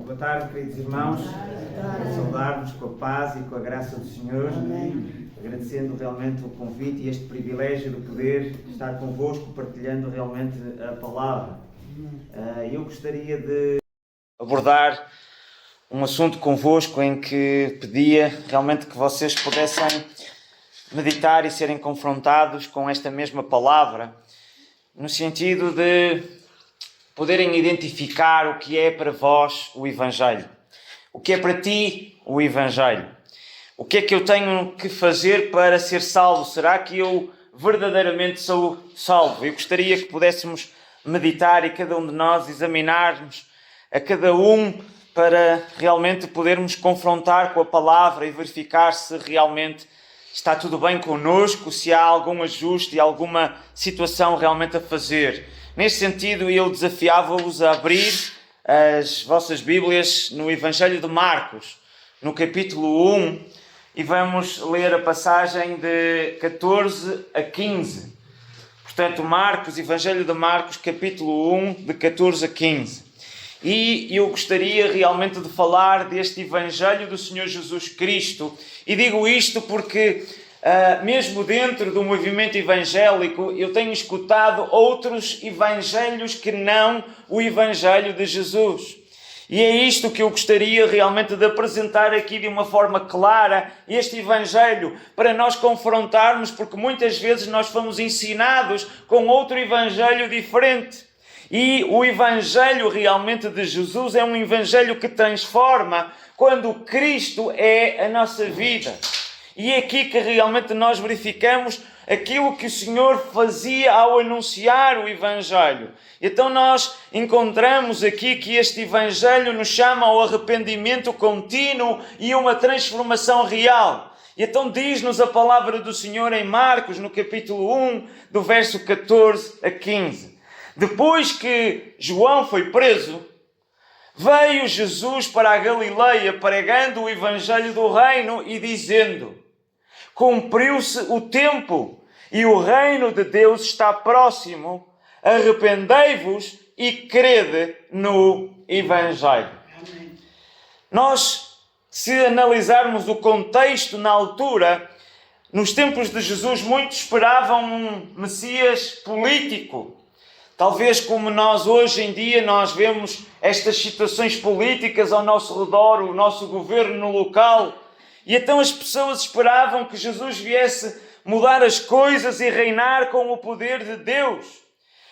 Boa tarde, queridos irmãos. Saudar-vos com a paz e com a graça do Senhor. Amém. Agradecendo realmente o convite e este privilégio de poder estar convosco partilhando realmente a palavra. Eu gostaria de abordar um assunto convosco em que pedia realmente que vocês pudessem meditar e serem confrontados com esta mesma palavra, no sentido de poderem identificar o que é para vós o Evangelho. O que é para ti o Evangelho? O que é que eu tenho que fazer para ser salvo? Será que eu verdadeiramente sou salvo? Eu gostaria que pudéssemos meditar e cada um de nós examinarmos a cada um para realmente podermos confrontar com a palavra e verificar se realmente está tudo bem connosco, se há algum ajuste e alguma situação realmente a fazer. Neste sentido, eu desafiava-vos a abrir as vossas Bíblias no Evangelho de Marcos, no capítulo 1, e vamos ler a passagem de 14 a 15. Portanto, Marcos, Evangelho de Marcos, capítulo 1, de 14 a 15. E eu gostaria realmente de falar deste Evangelho do Senhor Jesus Cristo. E digo isto porque, mesmo dentro do movimento evangélico, eu tenho escutado outros evangelhos que não o Evangelho de Jesus. E é isto que eu gostaria realmente de apresentar aqui de uma forma clara, este Evangelho, para nós confrontarmos, porque muitas vezes nós fomos ensinados com outro Evangelho diferente. E o Evangelho realmente de Jesus é um Evangelho que transforma quando Cristo é a nossa vida. E é aqui que realmente nós verificamos aquilo que o Senhor fazia ao anunciar o Evangelho. Então nós encontramos aqui que este Evangelho nos chama ao arrependimento contínuo e uma transformação real. E então diz-nos a palavra do Senhor em Marcos, no capítulo 1, do verso 14 a 15. Depois que João foi preso, veio Jesus para a Galileia pregando o Evangelho do Reino e dizendo: cumpriu-se o tempo e o reino de Deus está próximo. Arrependei-vos e crede no Evangelho. Amém. Nós, se analisarmos o contexto na altura, nos tempos de Jesus, muitos esperavam um Messias político. Talvez como nós hoje em dia nós vemos estas situações políticas ao nosso redor, o nosso governo local. E então as pessoas esperavam que Jesus viesse mudar as coisas e reinar com o poder de Deus.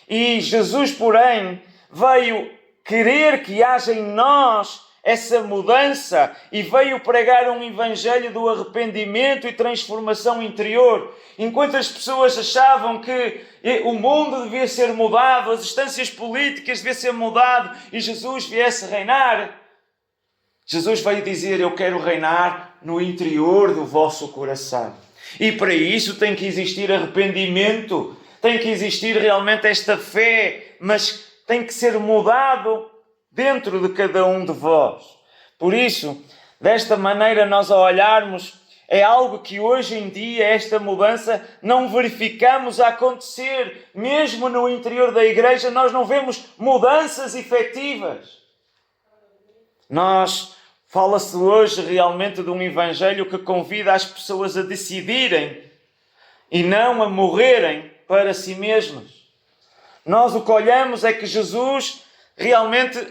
E Jesus, porém, veio querer que haja em nós essa mudança e veio pregar um evangelho do arrependimento e transformação interior. Enquanto as pessoas achavam que o mundo devia ser mudado, as instâncias políticas deviam ser mudado e Jesus viesse reinar, Jesus veio dizer: eu quero reinar no interior do vosso coração. E para isso tem que existir arrependimento, tem que existir realmente esta fé, mas tem que ser mudado dentro de cada um de vós. Por isso, desta maneira nós a olharmos, é algo que hoje em dia, esta mudança, não verificamos a acontecer. Mesmo no interior da igreja, nós não vemos mudanças efetivas. Fala-se hoje realmente de um evangelho que convida as pessoas a decidirem e não a morrerem para si mesmas. Nós o que olhamos é que Jesus realmente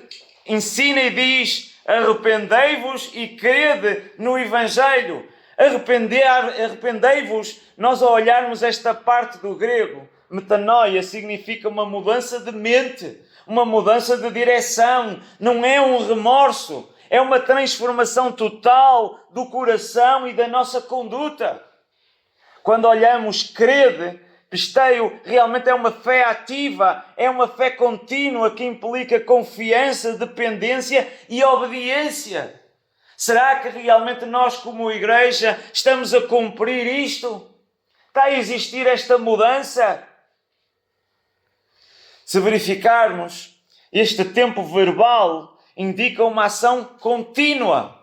ensina e diz: arrependei-vos e crede no Evangelho. Arrependei-vos, nós ao olharmos esta parte do grego, metanoia significa uma mudança de mente, uma mudança de direção, não é um remorso, é uma transformação total do coração e da nossa conduta. Quando olhamos crede, pisteio, realmente é uma fé ativa, é uma fé contínua que implica confiança, dependência e obediência. Será que realmente nós como igreja estamos a cumprir isto? Está a existir esta mudança? Se verificarmos, este tempo verbal indica uma ação contínua.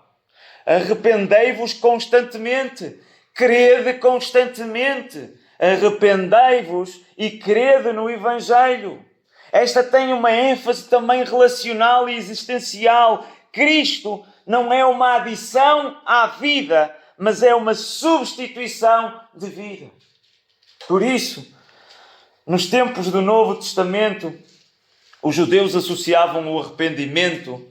Arrependei-vos constantemente, crede constantemente. Arrependei-vos e crede no Evangelho. Esta tem uma ênfase também relacional e existencial. Cristo não é uma adição à vida, mas é uma substituição de vida. Por isso, nos tempos do Novo Testamento, os judeus associavam o arrependimento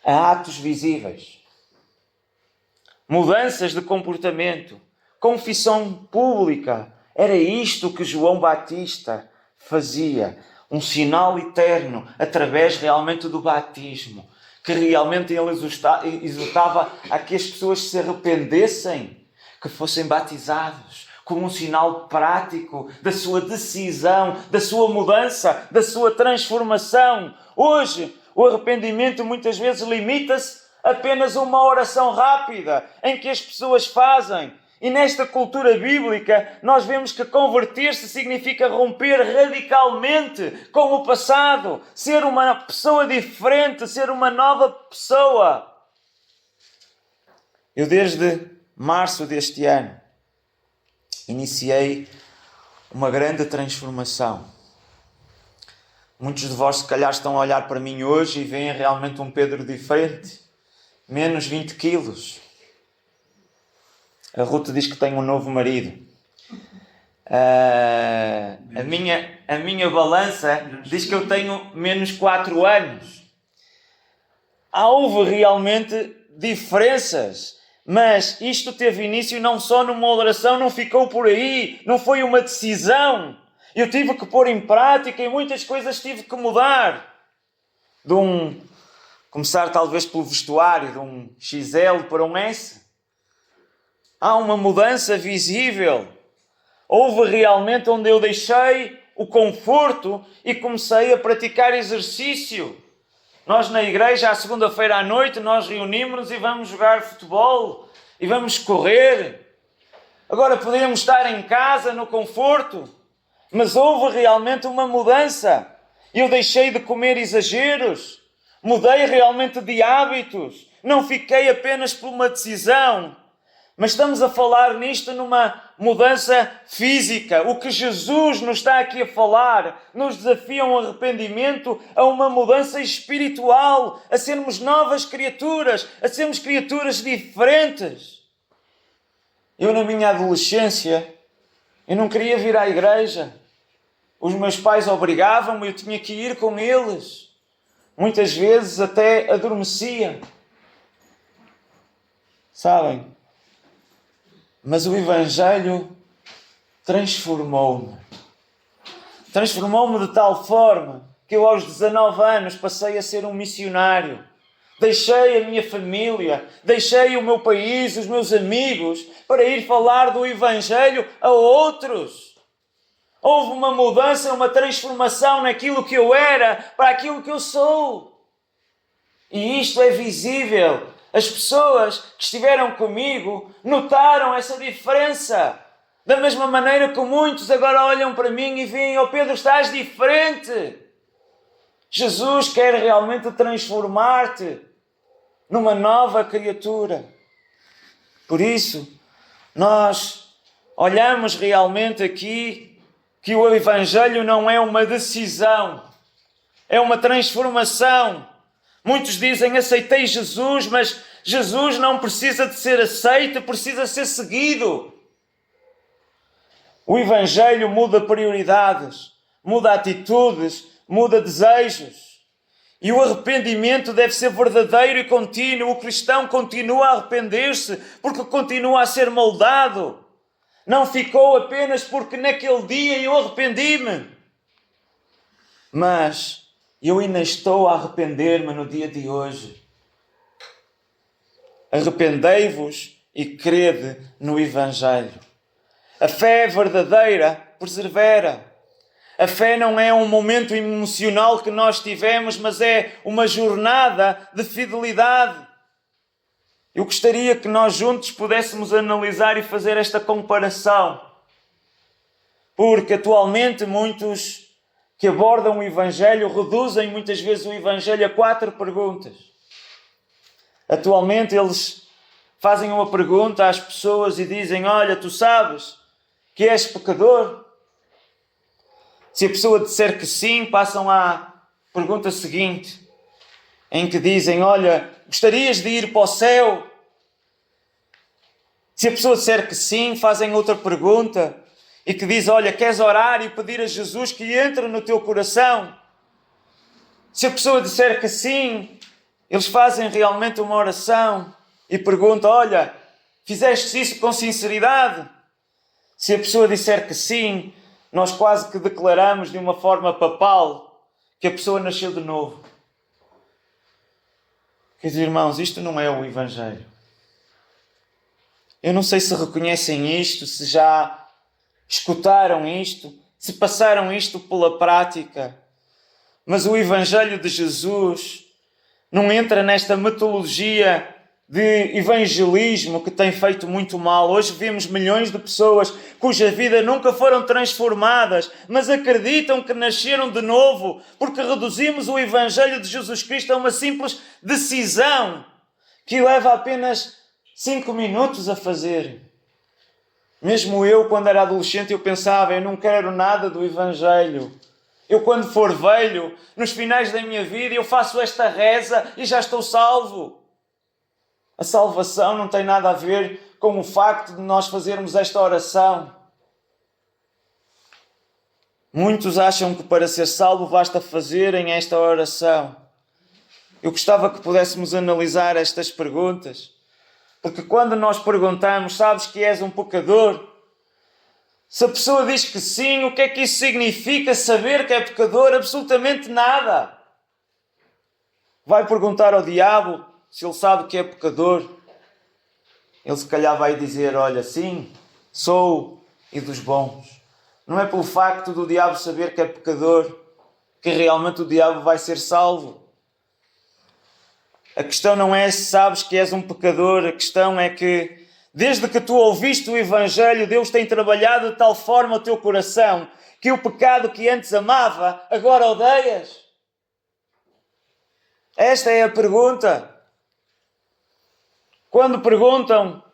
a atos visíveis, mudanças de comportamento, confissão pública. Era isto que João Batista fazia, um sinal eterno através realmente do batismo, que realmente ele exortava a que as pessoas se arrependessem, que fossem batizados, como um sinal prático da sua decisão, da sua mudança, da sua transformação. Hoje, o arrependimento muitas vezes limita-se a apenas uma oração rápida em que as pessoas fazem. E nesta cultura bíblica, nós vemos que converter-se significa romper radicalmente com o passado, ser uma pessoa diferente, ser uma nova pessoa. Eu, desde março deste ano, iniciei uma grande transformação. Muitos de vós, se calhar, estão a olhar para mim hoje e veem realmente um Pedro diferente. Menos 20 quilos. A Ruth diz que tem um novo marido. A minha balança diz que eu tenho menos 4 anos. Houve realmente diferenças. Mas isto teve início não só numa oração, não ficou por aí. Não foi uma decisão. Eu tive que pôr em prática e muitas coisas tive que mudar. Começar talvez pelo vestuário, de um XL para um S. Há uma mudança visível. Houve realmente onde eu deixei o conforto e comecei a praticar exercício. Nós na igreja, à segunda-feira à noite, nós reunimos-nos e vamos jogar futebol e vamos correr. Agora podemos estar em casa no conforto, mas houve realmente uma mudança. Eu deixei de comer exageros, mudei realmente de hábitos, não fiquei apenas por uma decisão. Mas estamos a falar nisto numa mudança física. O que Jesus nos está aqui a falar nos desafia a um arrependimento, a uma mudança espiritual, a sermos novas criaturas, a sermos criaturas diferentes. Eu, na minha adolescência, eu não queria vir à igreja. Os meus pais obrigavam-me, eu tinha que ir com eles. Muitas vezes até adormecia. Sabem? Mas o Evangelho transformou-me. Transformou-me de tal forma que eu aos 19 anos passei a ser um missionário. Deixei a minha família, deixei o meu país, os meus amigos, para ir falar do Evangelho a outros. Houve uma mudança, uma transformação naquilo que eu era para aquilo que eu sou. E isto é visível. As pessoas que estiveram comigo notaram essa diferença. Da mesma maneira que muitos agora olham para mim e veem: "Oh Pedro, estás diferente." Jesus quer realmente transformar-te numa nova criatura. Por isso, nós olhamos realmente aqui que o Evangelho não é uma decisão, é uma transformação. Muitos dizem: "Aceitei Jesus", mas Jesus não precisa de ser aceito, precisa ser seguido. O Evangelho muda prioridades, muda atitudes, muda desejos. E o arrependimento deve ser verdadeiro e contínuo. O cristão continua a arrepender-se porque continua a ser moldado. Não ficou apenas porque naquele dia eu arrependi-me. Mas eu ainda estou a arrepender-me no dia de hoje. Arrependei-vos e crede no Evangelho. A fé verdadeira persevera. A fé não é um momento emocional que nós tivemos, mas é uma jornada de fidelidade. Eu gostaria que nós juntos pudéssemos analisar e fazer esta comparação. Porque atualmente muitos que abordam o Evangelho reduzem muitas vezes o Evangelho a 4 perguntas. Atualmente eles fazem uma pergunta às pessoas e dizem: "Olha, tu sabes que és pecador?" Se a pessoa disser que sim, passam à pergunta seguinte: em que dizem, olha, gostarias de ir para o céu? Se a pessoa disser que sim, fazem outra pergunta e que diz, olha, queres orar e pedir a Jesus que entre no teu coração? Se a pessoa disser que sim, eles fazem realmente uma oração e perguntam, olha, fizeste isso com sinceridade? Se a pessoa disser que sim, nós quase que declaramos de uma forma papal que a pessoa nasceu de novo. Queridos irmãos, isto não é o Evangelho. Eu não sei se reconhecem isto, se já escutaram isto, se passaram isto pela prática. Mas o Evangelho de Jesus não entra nesta metodologia de evangelismo que tem feito muito mal. Hoje vemos milhões de pessoas cuja vida nunca foram transformadas, mas acreditam que nasceram de novo, porque reduzimos o Evangelho de Jesus Cristo a uma simples decisão que leva apenas 5 minutos a fazer. Mesmo eu, quando era adolescente, eu pensava, eu não quero nada do Evangelho. Eu, quando for velho, nos finais da minha vida, eu faço esta reza e já estou salvo. A salvação não tem nada a ver com o facto de nós fazermos esta oração. Muitos acham que para ser salvo basta fazerem esta oração. Eu gostava que pudéssemos analisar estas perguntas. Porque quando nós perguntamos, sabes que és um pecador? Se a pessoa diz que sim, o que é que isso significa saber que é pecador? Absolutamente nada. Vai perguntar ao diabo se ele sabe que é pecador. Ele se calhar vai dizer, olha, sim, sou e dos bons. Não é pelo facto do diabo saber que é pecador que realmente o diabo vai ser salvo. A questão não é se sabes que és um pecador, a questão é que desde que tu ouviste o Evangelho, Deus tem trabalhado de tal forma o teu coração que o pecado que antes amava, agora odeias. Esta é a pergunta. Quando perguntam,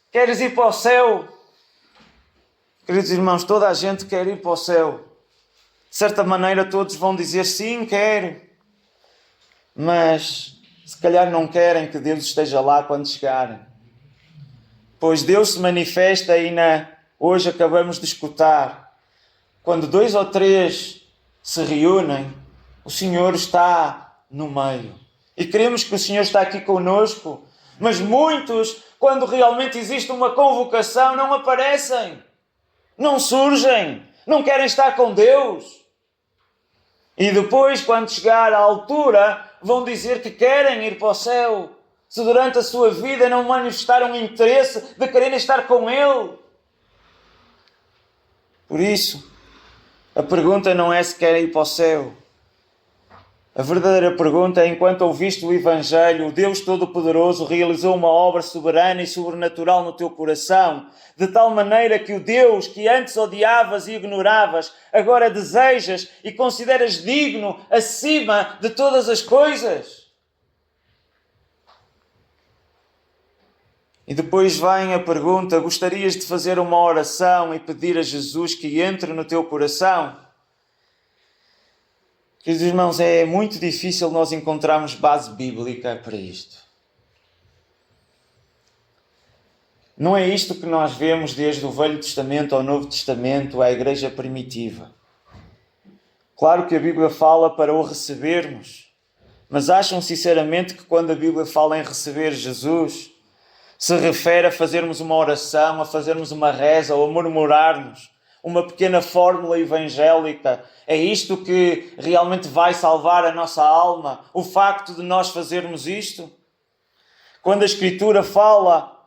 queres ir para o céu? Queridos irmãos, toda a gente quer ir para o céu. De certa maneira todos vão dizer sim, quero. Mas se calhar não querem que Deus esteja lá quando chegarem. Pois Deus se manifesta e hoje acabamos de escutar. Quando 2 ou 3 se reúnem, o Senhor está no meio. E queremos que o Senhor está aqui conosco. Mas muitos, quando realmente existe uma convocação, não aparecem. Não surgem. Não querem estar com Deus. E depois, quando chegar à altura, vão dizer que querem ir para o céu. Se durante a sua vida não manifestaram interesse de quererem estar com Ele. Por isso, a pergunta não é se querem ir para o céu. A verdadeira pergunta é, enquanto ouviste o Evangelho, o Deus Todo-Poderoso realizou uma obra soberana e sobrenatural no teu coração, de tal maneira que o Deus que antes odiavas e ignoravas, agora desejas e consideras digno acima de todas as coisas. E depois vem a pergunta, gostarias de fazer uma oração e pedir a Jesus que entre no teu coração? Queridos irmãos, é muito difícil nós encontrarmos base bíblica para isto. Não é isto que nós vemos desde o Velho Testamento ao Novo Testamento, à Igreja primitiva. Claro que a Bíblia fala para o recebermos, mas acham sinceramente que quando a Bíblia fala em receber Jesus, se refere a fazermos uma oração, a fazermos uma reza ou a murmurarmos uma pequena fórmula evangélica? É isto que realmente vai salvar a nossa alma? O facto de nós fazermos isto? Quando a Escritura fala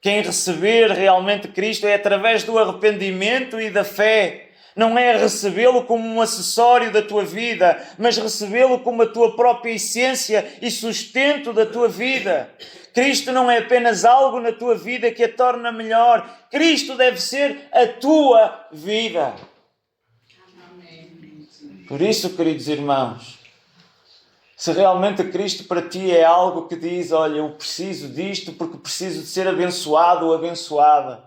que em receber realmente Cristo é através do arrependimento e da fé, não é recebê-lo como um acessório da tua vida, mas recebê-lo como a tua própria essência e sustento da tua vida. Cristo não é apenas algo na tua vida que a torna melhor. Cristo deve ser a tua vida. Por isso, queridos irmãos, se realmente Cristo para ti é algo que diz, olha, eu preciso disto porque preciso de ser abençoado ou abençoada.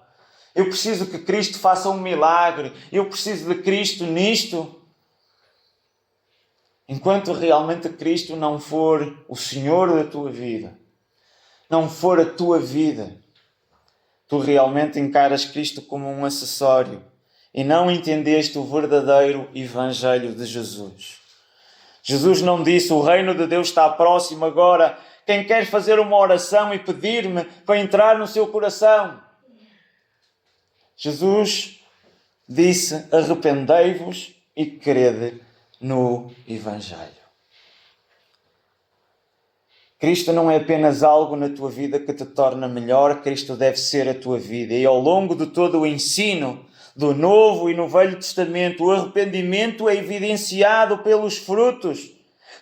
Eu preciso que Cristo faça um milagre. Eu preciso de Cristo nisto. Enquanto realmente Cristo não for o Senhor da tua vida, não for a tua vida, tu realmente encaras Cristo como um acessório e não entendeste o verdadeiro Evangelho de Jesus. Jesus não disse: o reino de Deus está próximo agora. Quem quer fazer uma oração e pedir-me para entrar no seu coração? Jesus disse: arrependei-vos e crede no Evangelho. Cristo não é apenas algo na tua vida que te torna melhor, Cristo deve ser a tua vida. E ao longo de todo o ensino do Novo e no Velho Testamento, o arrependimento é evidenciado pelos frutos,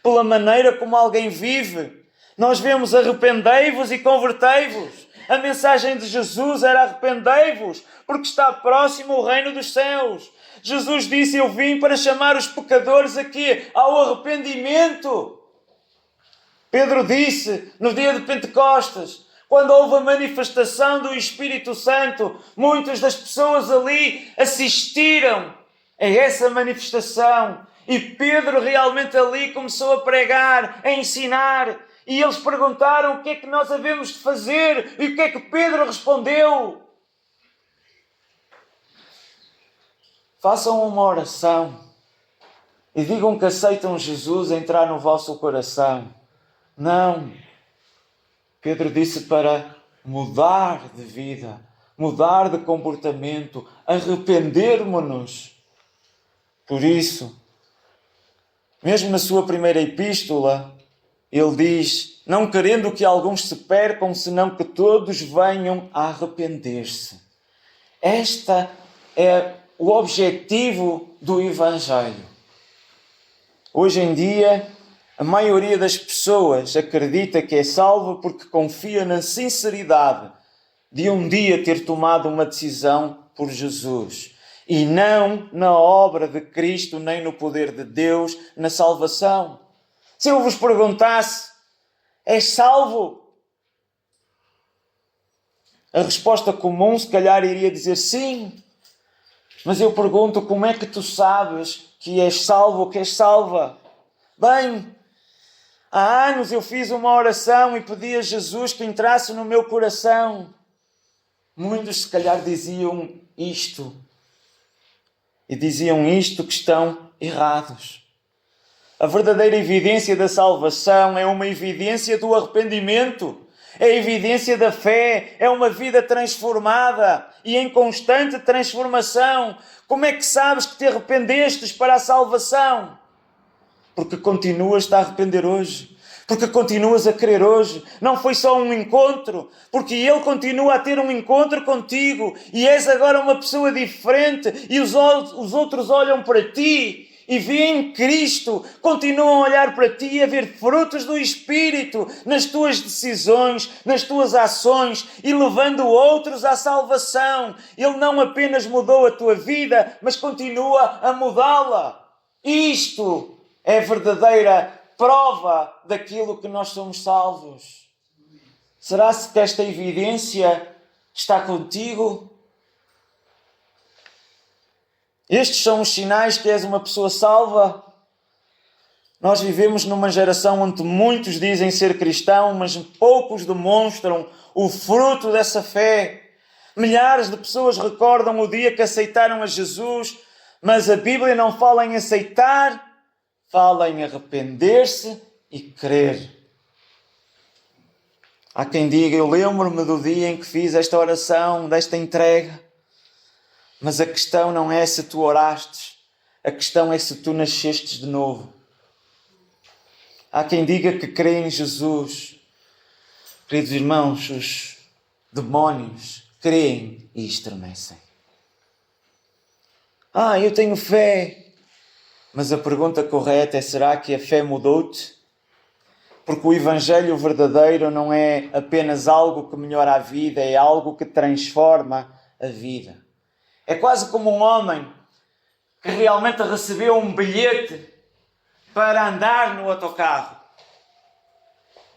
pela maneira como alguém vive. Nós vemos: arrependei-vos e convertei-vos. A mensagem de Jesus era: arrependei-vos, porque está próximo o reino dos céus. Jesus disse: eu vim para chamar os pecadores aqui ao arrependimento. Pedro disse no dia de Pentecostes, quando houve a manifestação do Espírito Santo, muitas das pessoas ali assistiram a essa manifestação. E Pedro realmente ali começou a pregar, a ensinar. E eles perguntaram: o que é que nós havemos de fazer? E o que é que Pedro respondeu? Façam uma oração e digam que aceitam Jesus entrar no vosso coração. Não. Pedro disse para mudar de vida, mudar de comportamento, arrependermos-nos. Por isso, mesmo na sua primeira epístola, ele diz: não querendo que alguns se percam, senão que todos venham a arrepender-se. Esta é o objetivo do Evangelho. Hoje em dia, a maioria das pessoas acredita que é salva porque confia na sinceridade de um dia ter tomado uma decisão por Jesus e não na obra de Cristo, nem no poder de Deus, na salvação. Se eu vos perguntasse: és salvo? A resposta comum se calhar iria dizer sim. Mas eu pergunto: como é que tu sabes que és salvo ou que és salva? Bem, há anos eu fiz uma oração e pedi a Jesus que entrasse no meu coração. Muitos se calhar diziam isto. E diziam isto que estão errados. A verdadeira evidência da salvação é uma evidência do arrependimento. É a evidência da fé. É uma vida transformada e em constante transformação. Como é que sabes que te arrependestes para a salvação? Porque continuas-te a arrepender hoje. Porque continuas a querer hoje. Não foi só um encontro. Porque Ele continua a ter um encontro contigo. E és agora uma pessoa diferente. E os outros olham para ti e veem Cristo. Continuam a olhar para ti e a ver frutos do Espírito nas tuas decisões, nas tuas ações e levando outros à salvação. Ele não apenas mudou a tua vida, mas continua a mudá-la. Isto é verdadeira prova daquilo que nós somos salvos. Será que esta evidência está contigo? Estes são os sinais que és uma pessoa salva? Nós vivemos numa geração onde muitos dizem ser cristão, mas poucos demonstram o fruto dessa fé. Milhares de pessoas recordam o dia que aceitaram a Jesus, mas a Bíblia não fala em aceitar, fala em arrepender-se e crer. Há quem diga: eu lembro-me do dia em que fiz esta oração, desta entrega. Mas a questão não é se tu orastes, a questão é se tu nascestes de novo. Há quem diga que crê em Jesus. Queridos irmãos, os demónios creem e estremecem. Eu tenho fé. Mas a pergunta correta é: será que a fé mudou-te? Porque o Evangelho verdadeiro não é apenas algo que melhora a vida, é algo que transforma a vida. É quase como um homem que realmente recebeu um bilhete para andar no autocarro.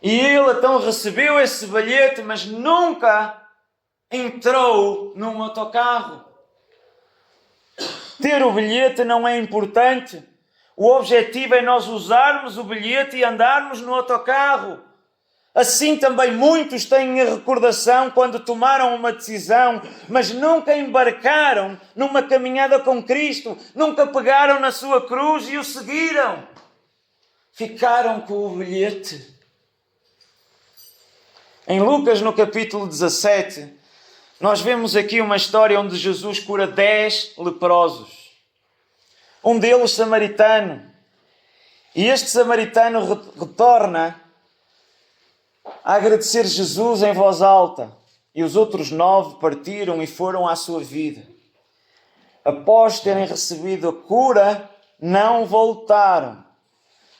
E ele então recebeu esse bilhete, mas nunca entrou num autocarro. Ter o bilhete não é importante. O objetivo é nós usarmos o bilhete e andarmos no autocarro. Assim também muitos têm a recordação quando tomaram uma decisão, mas nunca embarcaram numa caminhada com Cristo, nunca pegaram na sua cruz e o seguiram. Ficaram com o bilhete. Em Lucas, no capítulo 17, nós vemos aqui uma história onde Jesus cura 10 leprosos. Um deles samaritano. E este samaritano retorna a agradecer Jesus em voz alta. E os outros 9 partiram e foram à sua vida. Após terem recebido a cura, não voltaram.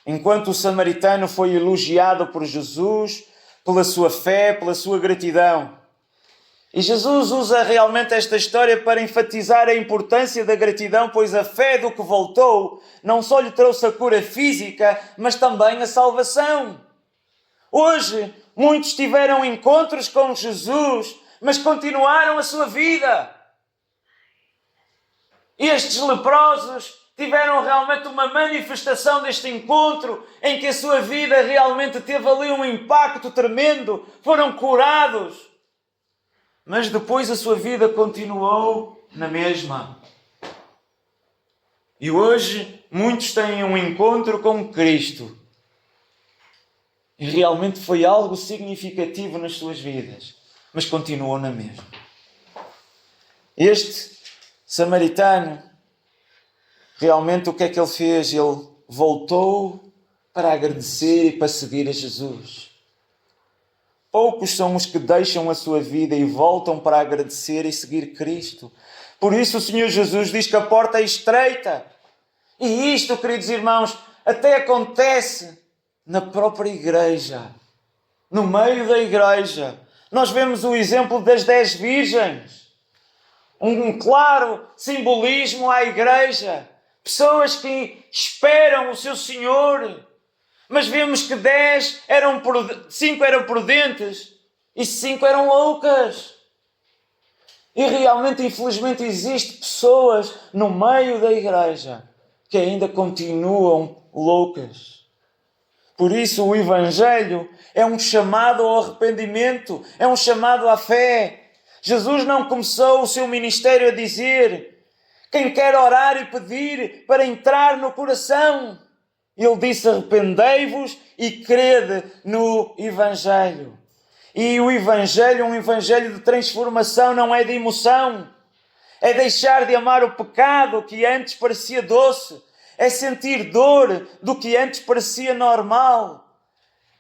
Enquanto o samaritano foi elogiado por Jesus, pela sua fé, pela sua gratidão. E Jesus usa realmente esta história para enfatizar a importância da gratidão, pois a fé do que voltou não só lhe trouxe a cura física, mas também a salvação. Hoje, muitos tiveram encontros com Jesus, mas continuaram a sua vida. E estes leprosos tiveram realmente uma manifestação deste encontro, em que a sua vida realmente teve ali um impacto tremendo, foram curados. Mas depois a sua vida continuou na mesma. E hoje muitos têm um encontro com Cristo. E realmente foi algo significativo nas suas vidas. Mas continuou na mesma. Este samaritano, realmente o que é que ele fez? Ele voltou para agradecer e para seguir a Jesus. Poucos são os que deixam a sua vida e voltam para agradecer e seguir Cristo. Por isso o Senhor Jesus diz que a porta é estreita. E isto, queridos irmãos, até acontece na própria igreja. No meio da igreja. Nós vemos o exemplo das 10 virgens. Um claro simbolismo à igreja. Pessoas que esperam o seu Senhor. Mas vemos que 5 eram prudentes e 5 eram loucas. E realmente, infelizmente, existem pessoas no meio da igreja que ainda continuam loucas. Por isso o Evangelho é um chamado ao arrependimento, é um chamado à fé. Jesus não começou o seu ministério a dizer: quem quer orar e pedir para entrar no coração. Ele disse: arrependei-vos e crede no Evangelho. E o Evangelho é um Evangelho de transformação, não é de emoção. É deixar de amar o pecado que antes parecia doce. É sentir dor do que antes parecia normal.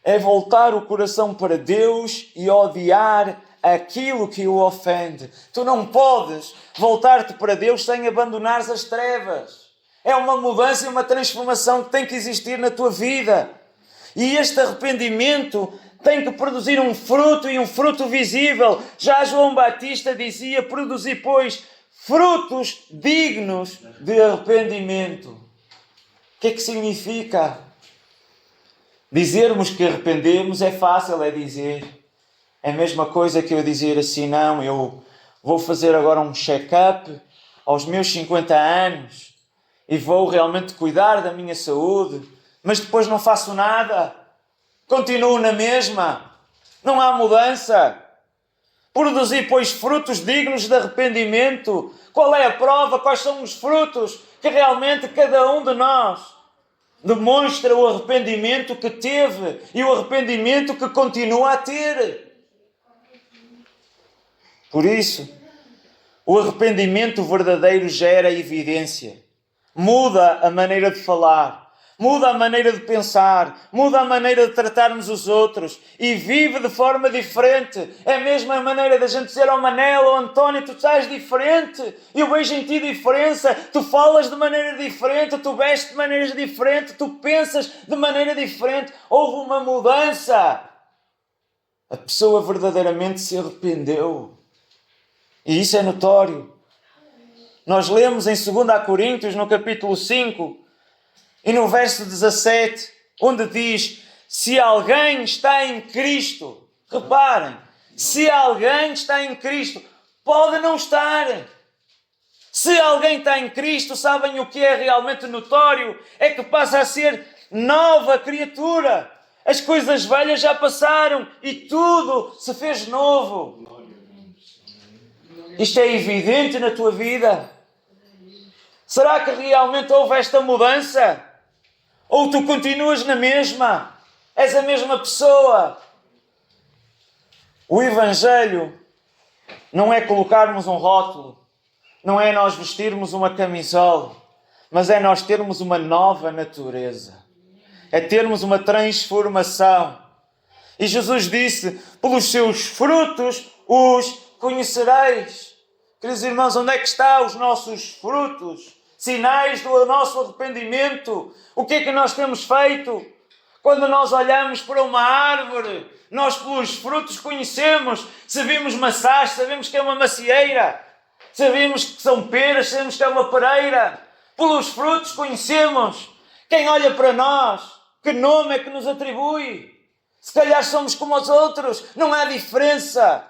É voltar o coração para Deus e odiar aquilo que o ofende. Tu não podes voltar-te para Deus sem abandonares as trevas. É uma mudança e uma transformação que tem que existir na tua vida. E este arrependimento tem que produzir um fruto e um fruto visível. Já João Batista dizia: produzir, pois, frutos dignos de arrependimento. O que é que significa? Dizermos que arrependemos é fácil, é dizer. É a mesma coisa que eu dizer assim: não, eu vou fazer agora um check-up aos meus 50 anos e vou realmente cuidar da minha saúde, mas depois não faço nada. Continuo na mesma. Não há mudança. Produzir, pois, frutos dignos de arrependimento. Qual é a prova? Quais são os frutos que realmente cada um de nós demonstra o arrependimento que teve e o arrependimento que continua a ter? Por isso, o arrependimento verdadeiro gera evidência. Muda a maneira de falar, muda a maneira de pensar, muda a maneira de tratarmos os outros e vive de forma diferente. É a mesma maneira da gente dizer ao Manel ou ao António: tu estás diferente, eu vejo em ti diferença, tu falas de maneira diferente, tu vestes de maneira diferente, tu pensas de maneira diferente. Houve uma mudança. A pessoa verdadeiramente se arrependeu. E isso é notório. Nós lemos em 2 Coríntios, no capítulo 5, e no verso 17, onde diz: se alguém está em Cristo, reparem, se alguém está em Cristo, pode não estar. Se alguém está em Cristo, sabem o que é realmente notório? É que passa a ser nova criatura. As coisas velhas já passaram e tudo se fez novo. Isto é evidente na tua vida? Será que realmente houve esta mudança? Ou tu continuas na mesma? És a mesma pessoa? O Evangelho não é colocarmos um rótulo, não é nós vestirmos uma camisola, mas é nós termos uma nova natureza. É termos uma transformação. E Jesus disse, pelos seus frutos os conhecereis. Queridos irmãos, onde é que estão os nossos frutos? Sinais do nosso arrependimento. O que é que nós temos feito? Quando nós olhamos para uma árvore, nós pelos frutos conhecemos. Se vimos maçãs, sabemos que é uma macieira. Sabemos que são peras, sabemos que é uma pereira. Pelos frutos conhecemos. Quem olha para nós, que nome é que nos atribui? Se calhar somos como os outros, não há diferença.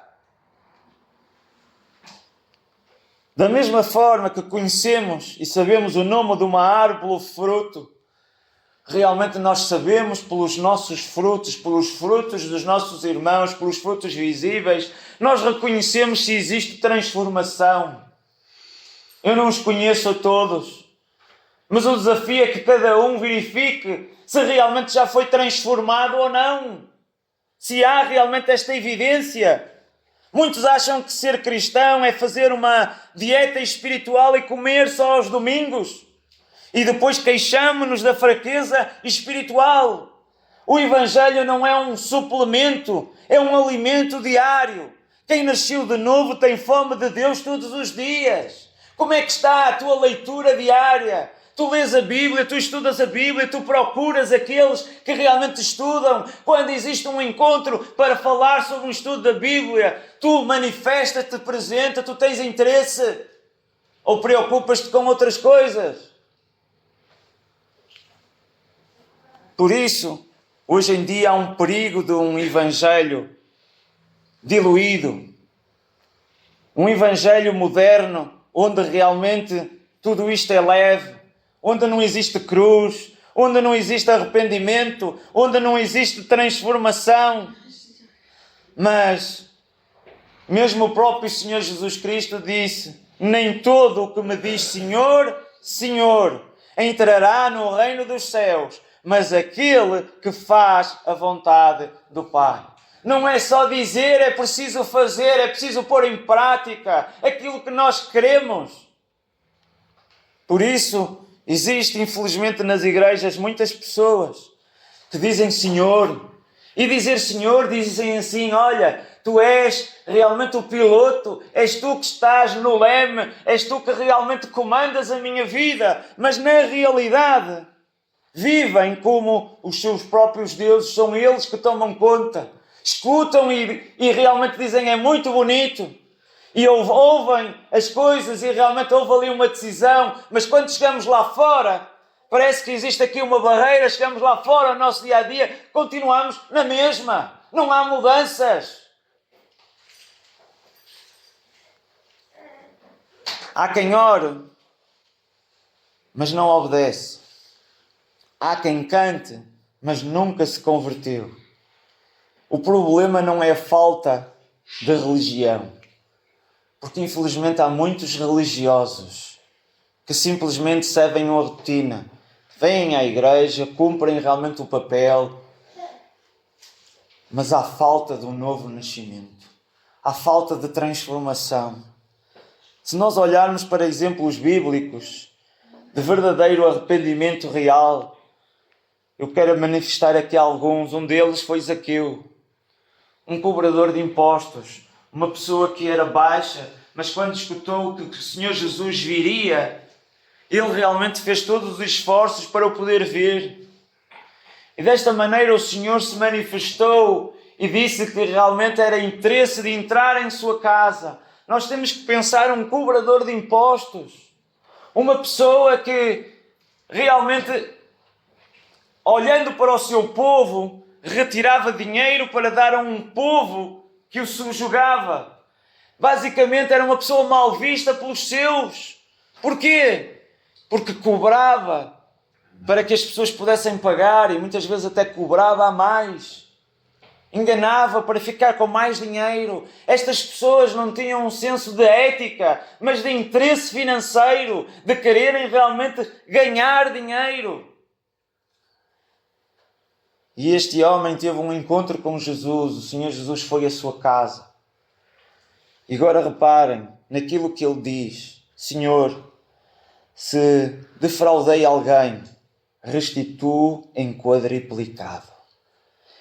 Da mesma forma que conhecemos e sabemos o nome de uma árvore pelo fruto, realmente nós sabemos pelos nossos frutos, pelos frutos dos nossos irmãos, pelos frutos visíveis, nós reconhecemos se existe transformação. Eu não os conheço a todos, mas o desafio é que cada um verifique se realmente já foi transformado ou não. Se há realmente esta evidência. Muitos acham que ser cristão é fazer uma dieta espiritual e comer só aos domingos. E depois queixamos-nos da fraqueza espiritual. O Evangelho não é um suplemento, é um alimento diário. Quem nasceu de novo tem fome de Deus todos os dias. Como é que está a tua leitura diária? Tu lês a Bíblia, tu estudas a Bíblia, tu procuras aqueles que realmente estudam. Quando existe um encontro para falar sobre um estudo da Bíblia, tu manifestas-te presente, tu tens interesse? Ou preocupas-te com outras coisas? Por isso, hoje em dia há um perigo de um Evangelho diluído. Um Evangelho moderno, onde realmente tudo isto é leve. Onde não existe cruz, onde não existe arrependimento, onde não existe transformação. Mas, mesmo o próprio Senhor Jesus Cristo disse, nem todo o que me diz Senhor, Senhor, entrará no reino dos céus, mas aquele que faz a vontade do Pai. Não é só dizer, é preciso fazer, é preciso pôr em prática aquilo que nós queremos. Por isso, existe, infelizmente, nas igrejas muitas pessoas que dizem Senhor. E dizer Senhor, dizem assim, olha, tu és realmente o piloto, és tu que estás no leme, és tu que realmente comandas a minha vida. Mas na realidade, vivem como os seus próprios deuses, são eles que tomam conta. Escutam e realmente dizem é muito bonito. E ouvem as coisas e realmente houve ali uma decisão. Mas quando chegamos lá fora, parece que existe aqui uma barreira. Chegamos lá fora, no nosso dia-a-dia, continuamos na mesma. Não há mudanças. Há quem ore, mas não obedece. Há quem cante, mas nunca se converteu. O problema não é a falta de religião. Porque infelizmente há muitos religiosos que simplesmente seguem uma rotina. Vêm à igreja, cumprem realmente o papel, mas há falta de um novo nascimento. Há falta de transformação. Se nós olharmos para exemplos bíblicos de verdadeiro arrependimento real, eu quero manifestar aqui alguns. Um deles foi Zaqueu, um cobrador de impostos. Uma pessoa que era baixa, mas quando escutou que o Senhor Jesus viria, ele realmente fez todos os esforços para o poder ver. E desta maneira o Senhor se manifestou e disse que realmente era interesse de entrar em sua casa. Nós temos que pensar um cobrador de impostos. Uma pessoa que realmente, olhando para o seu povo, retirava dinheiro para dar a um povo que o subjugava. Basicamente era uma pessoa mal vista pelos seus. Porquê? Porque cobrava para que as pessoas pudessem pagar e muitas vezes até cobrava a mais. Enganava para ficar com mais dinheiro. Estas pessoas não tinham um senso de ética, mas de interesse financeiro, de quererem realmente ganhar dinheiro. E este homem teve um encontro com Jesus. O Senhor Jesus foi à sua casa. E agora reparem naquilo que ele diz. Senhor, se defraudei alguém, restituo em quadriplicado.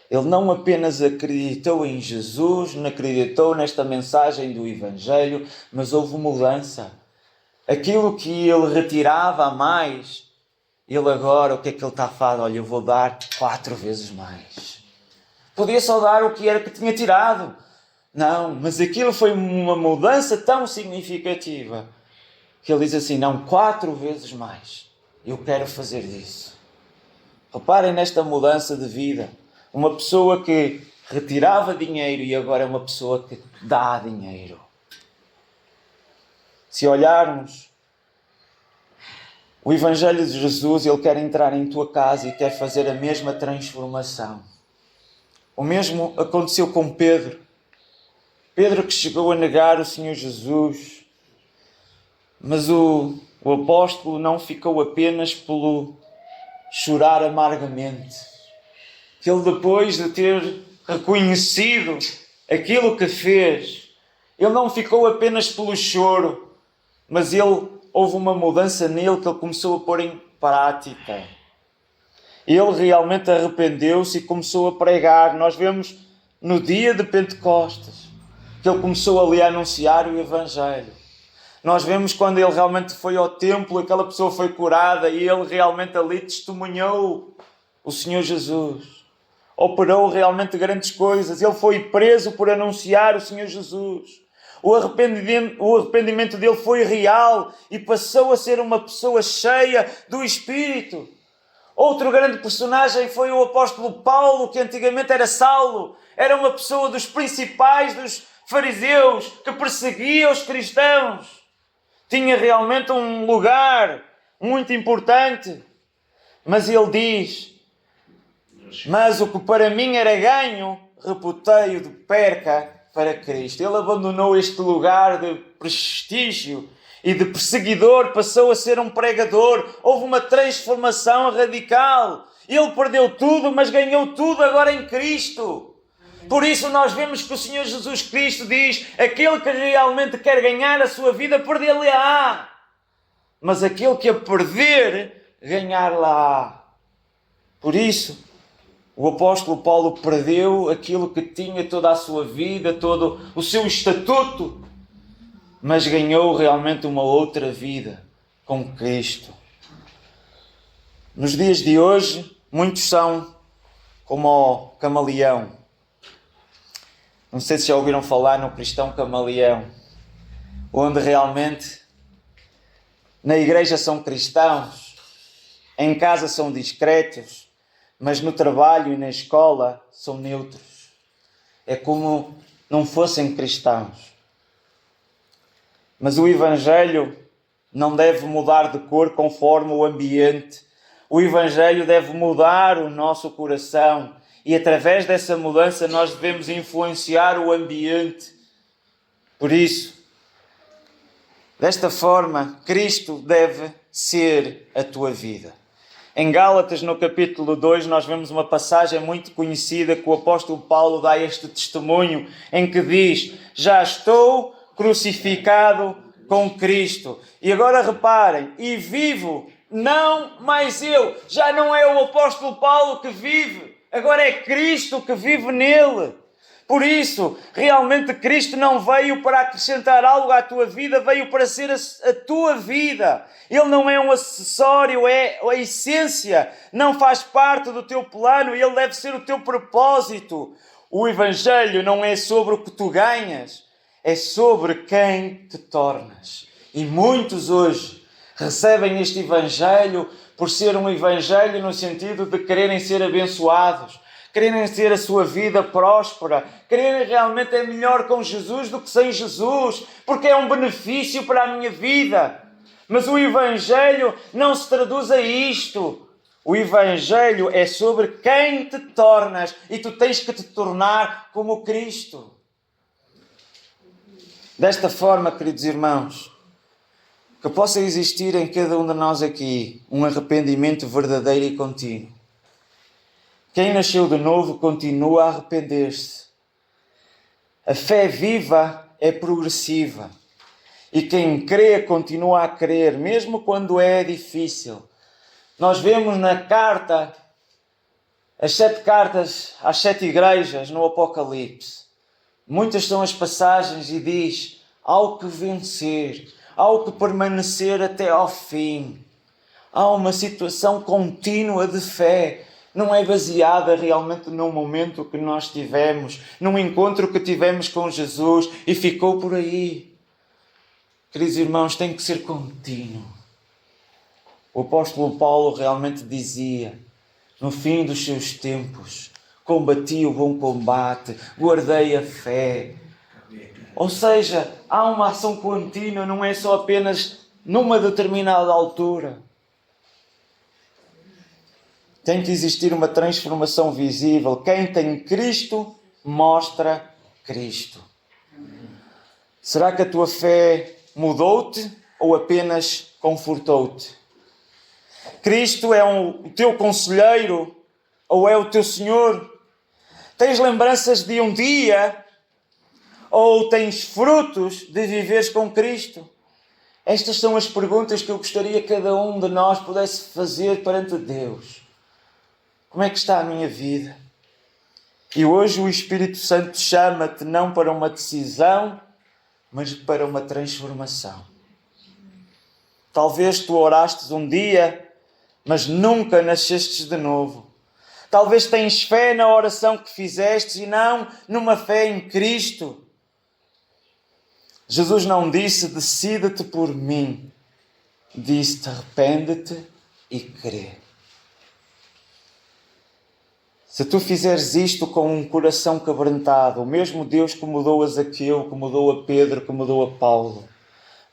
Ele não apenas acreditou em Jesus, não acreditou nesta mensagem do Evangelho, mas houve mudança. Aquilo que ele retirava a mais, ele agora, o que é que ele está a fazer? Olha, eu vou dar 4 vezes mais. Podia só dar o que era que tinha tirado. Não, mas aquilo foi uma mudança tão significativa que ele diz assim, não, 4 vezes mais. Eu quero fazer isso. Reparem nesta mudança de vida. Uma pessoa que retirava dinheiro e agora é uma pessoa que dá dinheiro. Se olharmos, o Evangelho de Jesus, ele quer entrar em tua casa e quer fazer a mesma transformação. O mesmo aconteceu com Pedro. Pedro que chegou a negar o Senhor Jesus. Mas o apóstolo não ficou apenas pelo chorar amargamente. Que ele, depois de ter reconhecido aquilo que fez, ele não ficou apenas pelo choro, mas houve uma mudança nele que ele começou a pôr em prática. Ele realmente arrependeu-se e começou a pregar. Nós vemos no dia de Pentecostes que ele começou ali a anunciar o Evangelho. Nós vemos quando ele realmente foi ao templo, aquela pessoa foi curada e ele realmente ali testemunhou o Senhor Jesus. Operou realmente grandes coisas. Ele foi preso por anunciar o Senhor Jesus. O arrependimento dele foi real e passou a ser uma pessoa cheia do Espírito. Outro grande personagem foi o apóstolo Paulo, que antigamente era Saulo. Era uma pessoa dos principais dos fariseus que perseguia os cristãos. Tinha realmente um lugar muito importante. Mas ele diz, mas o que para mim era ganho, reputei-o de perca para Cristo. Ele abandonou este lugar de prestígio e de perseguidor, passou a ser um pregador. Houve uma transformação radical. Ele perdeu tudo, mas ganhou tudo agora em Cristo. Por isso nós vemos que o Senhor Jesus Cristo diz, aquele que realmente quer ganhar a sua vida, perdê-la-á. Mas aquele que a perder, ganhar-la-á. Por isso, o apóstolo Paulo perdeu aquilo que tinha toda a sua vida, todo o seu estatuto, mas ganhou realmente uma outra vida com Cristo. Nos dias de hoje, muitos são como o camaleão. Não sei se já ouviram falar no cristão camaleão, onde realmente na igreja são cristãos, em casa são discretos, mas no trabalho e na escola são neutros. É como não fossem cristãos. Mas o Evangelho não deve mudar de cor conforme o ambiente. O Evangelho deve mudar o nosso coração. E através dessa mudança nós devemos influenciar o ambiente. Por isso, desta forma, Cristo deve ser a tua vida. Em Gálatas, no capítulo 2, nós vemos uma passagem muito conhecida que o apóstolo Paulo dá este testemunho, em que diz, já estou crucificado com Cristo. E agora reparem, e vivo, não mais eu. Já não é o apóstolo Paulo que vive, agora é Cristo que vive nele. Por isso, realmente Cristo não veio para acrescentar algo à tua vida, veio para ser a tua vida. Ele não é um acessório, é a essência, não faz parte do teu plano, ele deve ser o teu propósito. O Evangelho não é sobre o que tu ganhas, é sobre quem te tornas. E muitos hoje recebem este Evangelho por ser um Evangelho no sentido de quererem ser abençoados, quererem ter a sua vida próspera, quererem realmente é melhor com Jesus do que sem Jesus, porque é um benefício para a minha vida. Mas o Evangelho não se traduz a isto. O Evangelho é sobre quem te tornas e tu tens que te tornar como Cristo. Desta forma, queridos irmãos, que possa existir em cada um de nós aqui um arrependimento verdadeiro e contínuo. Quem nasceu de novo continua a arrepender-se. A fé viva é progressiva. E quem crê continua a crer, mesmo quando é difícil. Nós vemos na carta, as 7 cartas às 7 igrejas no Apocalipse. Muitas são as passagens e diz, ao que vencer, ao que permanecer até ao fim. Há uma situação contínua de fé. Não é baseada realmente num momento que nós tivemos, num encontro que tivemos com Jesus e ficou por aí. Queridos irmãos, tem que ser contínuo. O apóstolo Paulo realmente dizia, no fim dos seus tempos, combati o bom combate, guardei a fé. Ou seja, há uma ação contínua, não é só apenas numa determinada altura. Tem que existir uma transformação visível. Quem tem Cristo, mostra Cristo. Será que a tua fé mudou-te ou apenas confortou-te? Cristo é o teu conselheiro ou é o teu Senhor? Tens lembranças de um dia ou tens frutos de viveres com Cristo? Estas são as perguntas que eu gostaria que cada um de nós pudesse fazer perante Deus. Como é que está a minha vida? E hoje o Espírito Santo chama-te não para uma decisão, mas para uma transformação. Talvez tu orastes um dia, mas nunca nascestes de novo. Talvez tens fé na oração que fizeste e não numa fé em Cristo. Jesus não disse, decide-te por mim. Disse-te, arrepende-te e crê. Se tu fizeres isto com um coração quebrantado, o mesmo Deus que mudou a Zaqueu, que mudou a Pedro, que mudou a Paulo,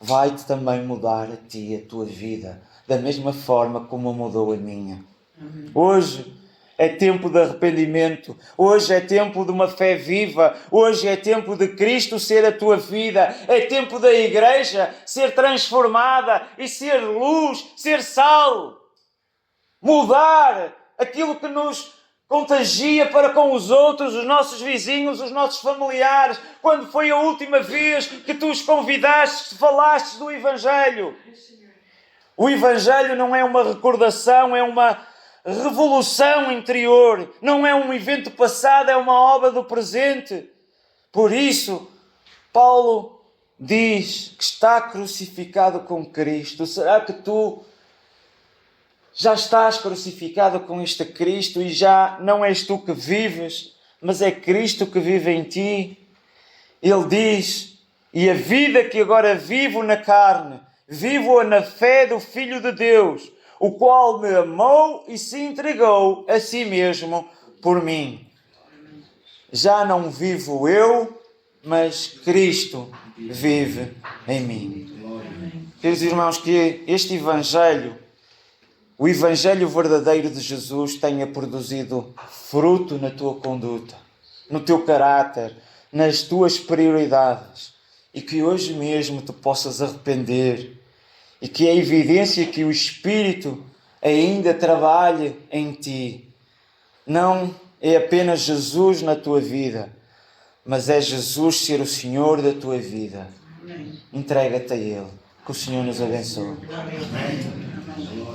vai-te também mudar a ti, a tua vida, da mesma forma como mudou a minha. Amém. Hoje é tempo de arrependimento. Hoje é tempo de uma fé viva. Hoje é tempo de Cristo ser a tua vida. É tempo da igreja ser transformada e ser luz, ser sal. Mudar aquilo que nos contagia para com os outros, os nossos vizinhos, os nossos familiares. Quando foi a última vez que tu os convidaste, falaste do Evangelho? O Evangelho não é uma recordação, é uma revolução interior. Não é um evento passado, é uma obra do presente. Por isso, Paulo diz que está crucificado com Cristo. Será que tu já estás crucificado com este Cristo e já não és tu que vives, mas é Cristo que vive em ti? Ele diz, e a vida que agora vivo na carne, vivo-a na fé do Filho de Deus, o qual me amou e se entregou a si mesmo por mim. Já não vivo eu, mas Cristo vive em mim. Queridos irmãos, que este Evangelho, o Evangelho verdadeiro de Jesus, tenha produzido fruto na tua conduta, no teu caráter, nas tuas prioridades, e que hoje mesmo te possas arrepender e que a evidência que o Espírito ainda trabalhe em ti não é apenas Jesus na tua vida, mas é Jesus ser o Senhor da tua vida. Entrega-te a Ele. Que o Senhor nos abençoe.